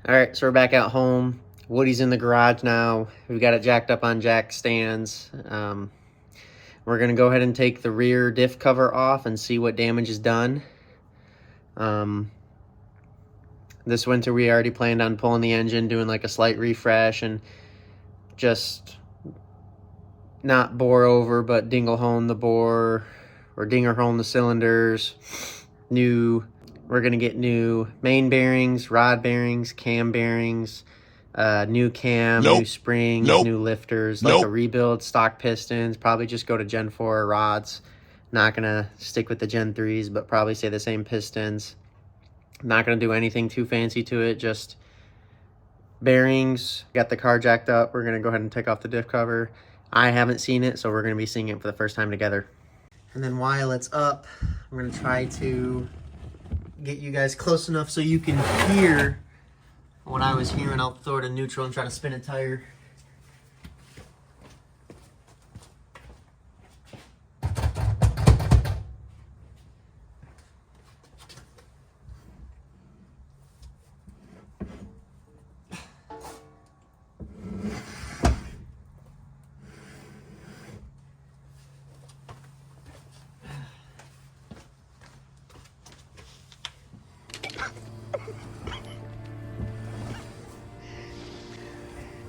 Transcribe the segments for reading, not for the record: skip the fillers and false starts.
Alright, so we're back at home. Woody's in the garage now. We've got it jacked up on jack stands. We're going to go ahead and take the rear diff cover off and see what damage is done. This winter we already planned on pulling the engine, doing like a slight refresh, and just not bore over, but dingle hone the bore, or dinger hone the cylinders. We're going to get new main bearings, rod bearings, cam bearings, new cam, new springs, new lifters, like a rebuild, stock pistons. Probably just go to Gen 4 rods. Not going to stick with the Gen 3s, but probably stay the same pistons. Not going to do anything too fancy to it, just bearings. Got the car jacked up. We're going to go ahead and take off the diff cover. I haven't seen it, so we're going to be seeing it for the first time together. And then while it's up, I'm going to try to get you guys close enough so you can hear what I was hearing. I'll throw it in neutral and try to spin a tire.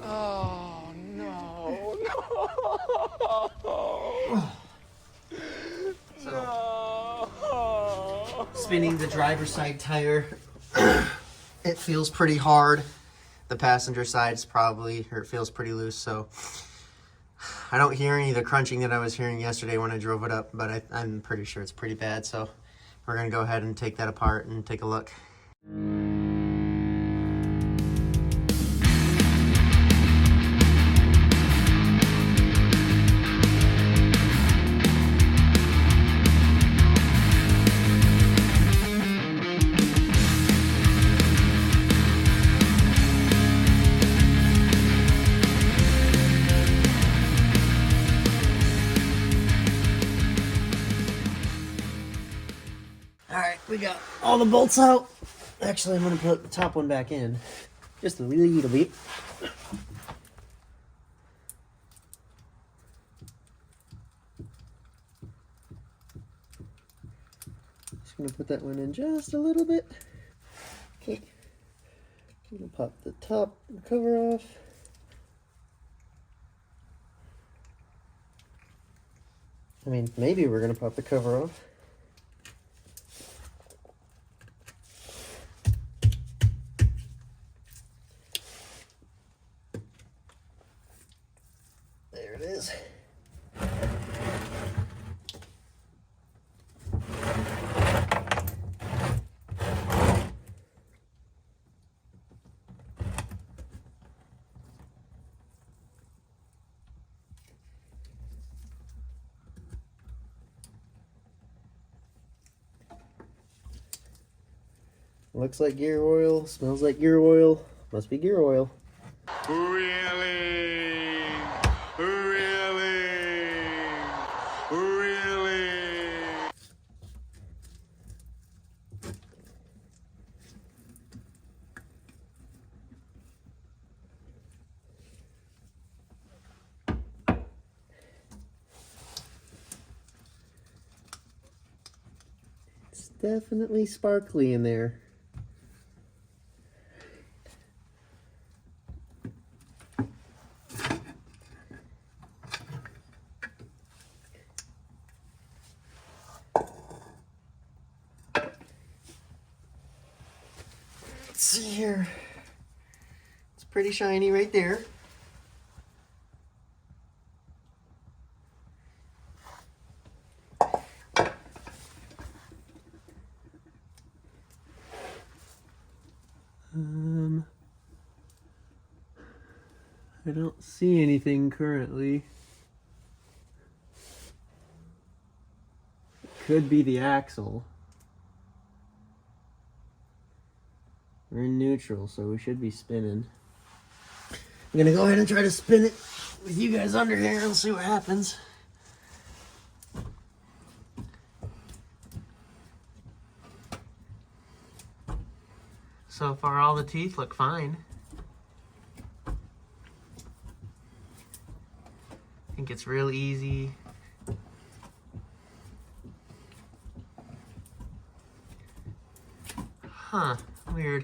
Oh, no, no. So, spinning the driver's side tire, it feels pretty hard. The passenger side's probably, or it feels pretty loose, so I don't hear any of the crunching that I was hearing yesterday when I drove it up, but I'm pretty sure it's pretty bad, so we're going to go ahead and take that apart and take a look. Alright, we got all the bolts out. Actually, I'm going to put the top one back in. Just a little bit. Just going to put that one in just a little bit. Okay. I'm going to pop the top cover off. I mean, maybe we're going to pop the cover off. There it is. Looks like gear oil, smells like gear oil, must be gear oil. Really? Really? Really? It's definitely sparkly in there. Let's see here. It's pretty shiny right there. I don't see anything currently. Could be the axle. We're in neutral, so we should be spinning. I'm gonna go ahead and try to spin it. with you guys under here and see what happens. So far, all the teeth look fine. I think it's real easy. Huh, weird.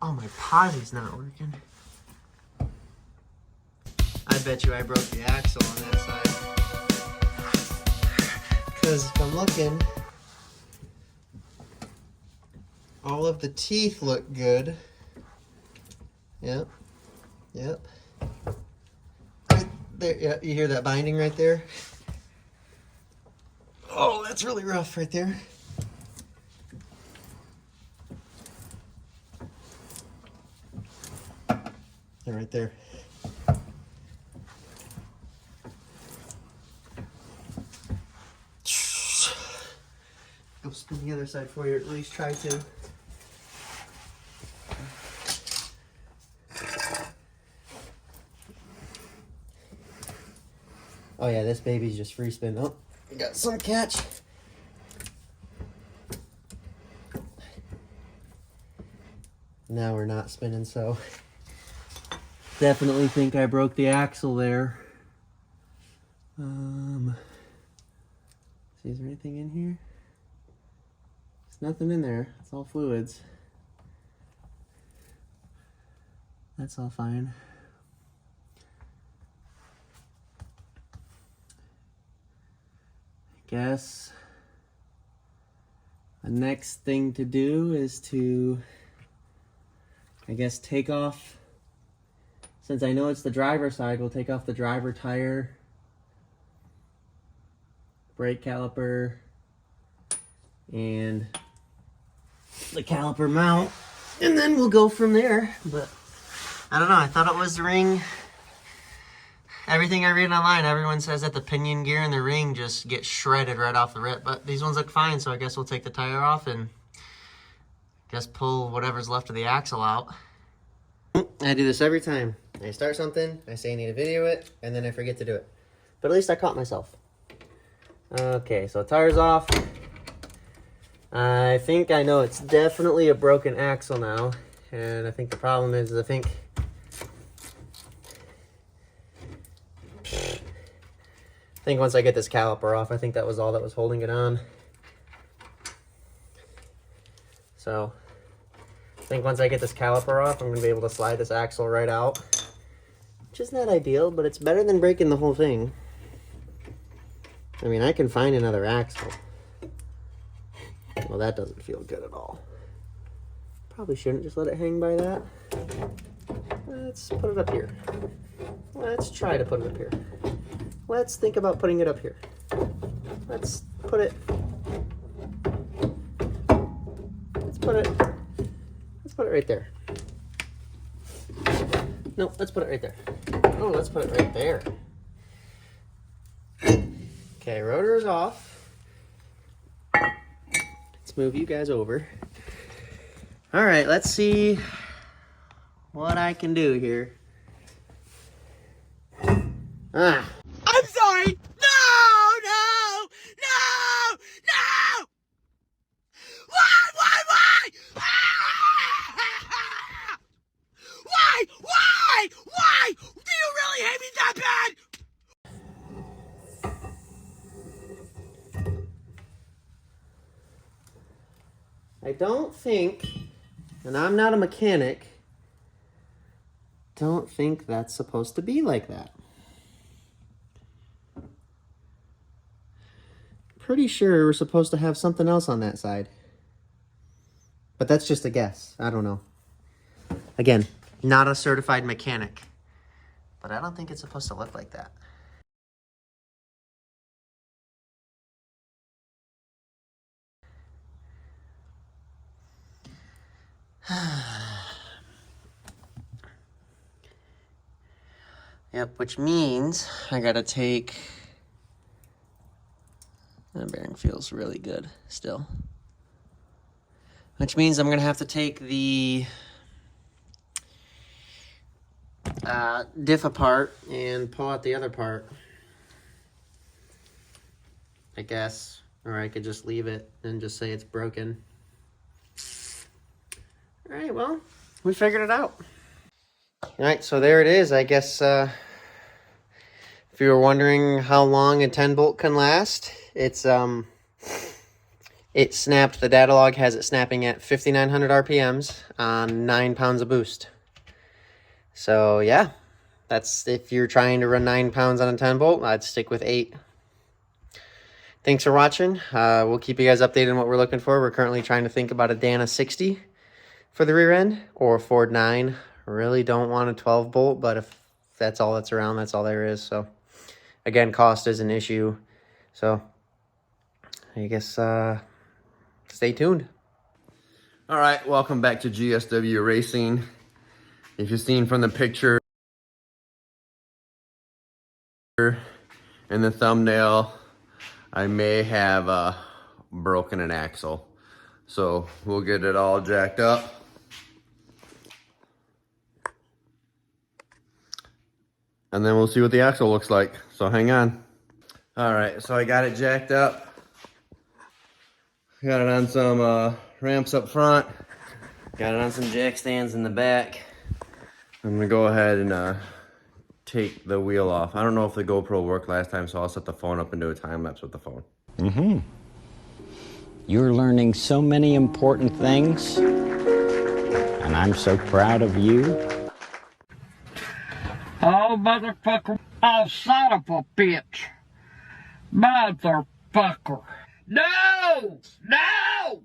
Oh, my posse's not working. I bet you I broke the axle on that side. Because if I'm looking, all of the teeth look good. Yep. Yep. Right there, yeah, you hear that binding right there? Oh, that's really rough right there. They're right there. Go spin the other side for you, or at least try to. Oh yeah, this baby's just free spin. Oh, we got some catch. Now we're not spinning, so definitely think I broke the axle there. See, is there anything in here? There's nothing in there. It's all fluids. That's all fine. I guess the next thing to do is to, I guess, take off, since I know it's the driver side, we'll take off the driver tire, brake caliper, and the caliper mount, and then we'll go from there. But I don't know, I thought it was the ring. Everything I read online, everyone says that the pinion gear and the ring just get shredded right off the rip, but these ones look fine, so I guess we'll take the tire off and just pull whatever's left of the axle out. I do this every time. I start something, I say I need to video it, and then I forget to do it. But at least I caught myself. Okay, so tire's off. I think I know it's definitely a broken axle now, and I think the problem is, I think once I get this caliper off, I think that was all that was holding it on. So I think once I get this caliper off, I'm going to be able to slide this axle right out. Which is not ideal, but it's better than breaking the whole thing. I mean, I can find another axle. Well, that doesn't feel good at all. Probably shouldn't just let it hang by that. Let's put it up here. Let's try to put it up here. Let's think about putting it up here. Let's put it right there. No, let's put it right there. Oh, let's put it right there. Okay, rotor is off. Let's move you guys over. All right, let's see what I can do here. I'm sorry! No! Why? Why? Do you really hate me that bad? I don't think, and I'm not a mechanic, don't think that's supposed to be like that. Pretty sure we're supposed to have something else on that side. But that's just a guess. I don't know. Again, not a certified mechanic. But I don't think it's supposed to look like that. Yep, which means I gotta take... That bearing feels really good still. Which means I'm gonna have to take the diff apart and pull out the other part, I guess. Or I could just leave it and just say it's broken. All right, well, we figured it out. All right, so there it is. I guess if you were wondering how long a 10 bolt can last, it's it snapped. The data log has it snapping at 5,900 RPMs on 9 pounds of boost. So yeah, that's if you're trying to run 9 pounds on a 10 bolt, I'd stick with 8. Thanks for watching. We'll keep you guys updated on what we're looking for. We're currently trying to think about a Dana 60 for the rear end or a Ford 9. Really don't want a 12 bolt, but if that's all that's around, that's all there is. So again, cost is an issue. So I guess stay tuned. All right, welcome back to GSW Racing. If you've seen from the picture in the thumbnail, I may have broken an axle. So we'll get it all jacked up. And then we'll see what the axle looks like. So hang on. All right, so I got it jacked up. Got it on some ramps up front. Got it on some jack stands in the back. I'm gonna go ahead and take the wheel off. I don't know if the GoPro worked last time, so I'll set the phone up and do a time lapse with the phone. Mm-hmm. You're learning so many important things, and I'm so proud of you. Oh, motherfucker. Oh, son of a bitch. Motherfucker. No! No!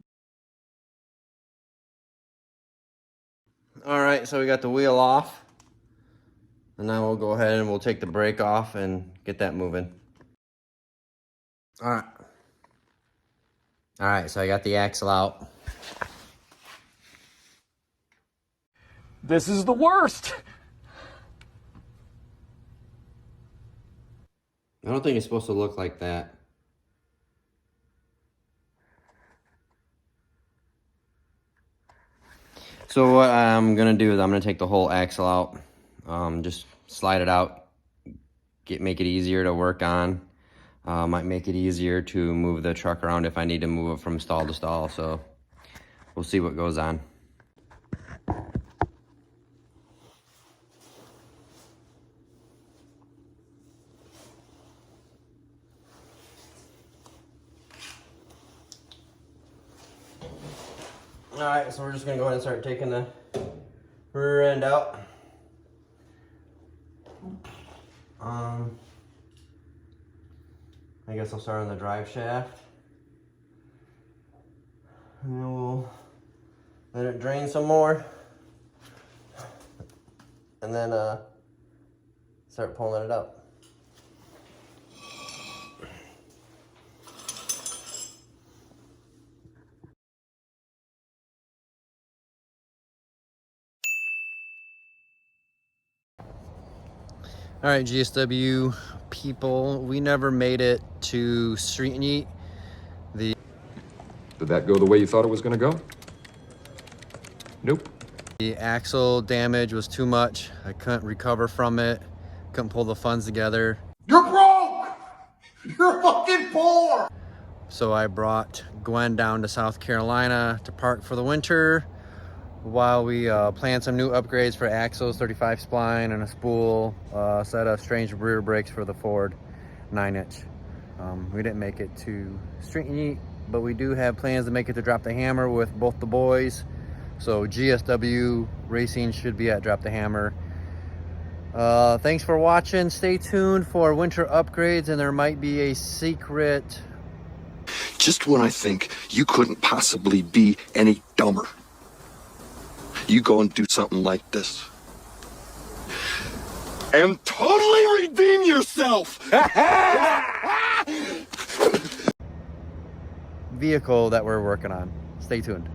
All right, so we got the wheel off. And now we'll go ahead and we'll take the brake off and get that moving. All right. All right, so I got the axle out. This is the worst. I don't think it's supposed to look like that. So what I'm gonna do is I'm gonna take the whole axle out. Just slide it out, make it easier to work on. Might make it easier to move the truck around if I need to move it from stall to stall. So we'll see what goes on. All right, so we're just gonna go ahead and start taking the rear end out. I guess I'll start on the drive shaft. And then we'll let it drain some more. And then start pulling it up. All right, GSW people, we never made it to Street and Yeet. Did that go the way you thought it was going to go? Nope. The axle damage was too much. I couldn't recover from it. Couldn't pull the funds together. You're broke! You're fucking poor! So I brought Gwen down to South Carolina to park for the winter while we planned some new upgrades for axles, 35 spline and a spool, set of strange rear brakes for the Ford 9-inch. We didn't make it to Street and Yeet, but we do have plans to make it to Drop the Hammer with both the boys. So GSW Racing should be at Drop the Hammer. Thanks for watching. Stay tuned for winter upgrades, and there might be a secret. Just when I think you couldn't possibly be any dumber, you go and do something like this and totally redeem yourself. Vehicle that we're working on. Stay tuned.